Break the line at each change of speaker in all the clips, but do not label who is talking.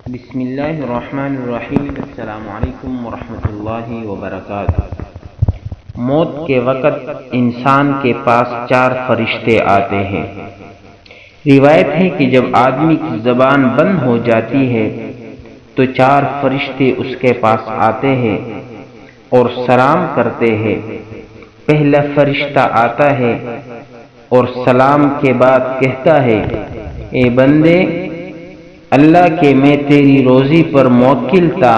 بسم اللہ الرحمن الرحیم۔ السلام علیکم ورحمۃ اللہ وبرکاتہ۔ موت کے وقت انسان کے پاس 4 فرشتے آتے ہیں۔ روایت ہے کہ جب آدمی کی زبان بند ہو جاتی ہے تو 4 فرشتے اس کے پاس آتے ہیں اور سلام کرتے ہیں۔ پہلا فرشتہ آتا ہے اور سلام کے بعد کہتا ہے، اے بندے، اللہ کے میں تیری روزی پر موکل تھا،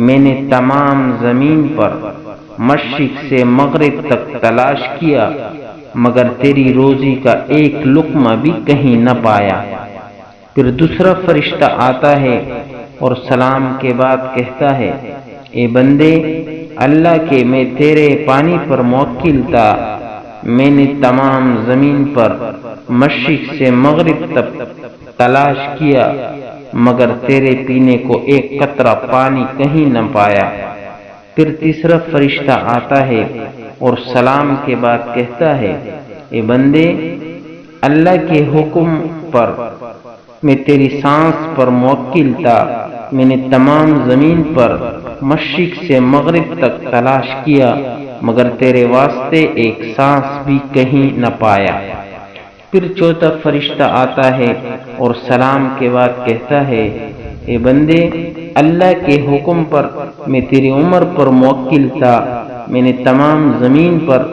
میں نے تمام زمین پر مشرق سے مغرب تک تلاش کیا مگر تیری روزی کا ایک لقمہ بھی کہیں نہ پایا۔ پھر دوسرا فرشتہ آتا ہے اور سلام کے بعد کہتا ہے، اے بندے، اللہ کے میں تیرے پانی پر موکل تھا، میں نے تمام زمین پر مشرق سے مغرب تک تلاش کیا مگر تیرے پینے کو ایک قطرہ پانی کہیں نہ پایا۔ پھر تیسرا فرشتہ آتا ہے اور سلام کے بعد کہتا ہے، اے بندے، اللہ کے حکم پر میں تیری سانس پر موکل تھا، میں نے تمام زمین پر مشرق سے مغرب تک تلاش کیا مگر تیرے واسطے ایک سانس بھی کہیں نہ پایا۔ پھر چوتھا فرشتہ آتا ہے اور سلام کے بعد کہتا ہے، اے بندے، اللہ کے حکم پر میں تیری عمر پر موکل تھا، میں نے تمام زمین پر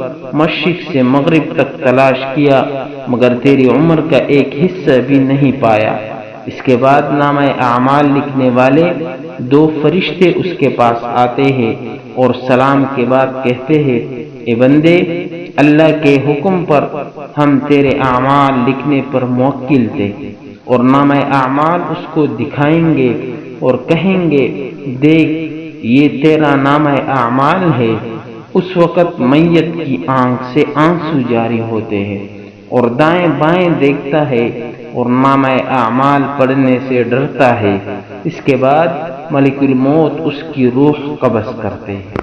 مشرق سے مغرب تک تلاش کیا مگر تیری عمر کا ایک حصہ بھی نہیں پایا۔ اس کے بعد نامہ اعمال لکھنے والے 2 فرشتے اس کے پاس آتے ہیں اور سلام کے بعد کہتے ہیں، اے بندے، اللہ کے حکم پر ہم تیرے اعمال لکھنے پر موکل تھے، اور نامہ اعمال اس کو دکھائیں گے اور کہیں گے، دیکھ، یہ تیرا نامہ اعمال ہے۔ اس وقت میت کی آنکھ سے آنسو جاری ہوتے ہیں اور دائیں بائیں دیکھتا ہے اور نامہ اعمال پڑھنے سے ڈرتا ہے۔ اس کے بعد ملک الموت اس کی روح قبض کرتے ہیں۔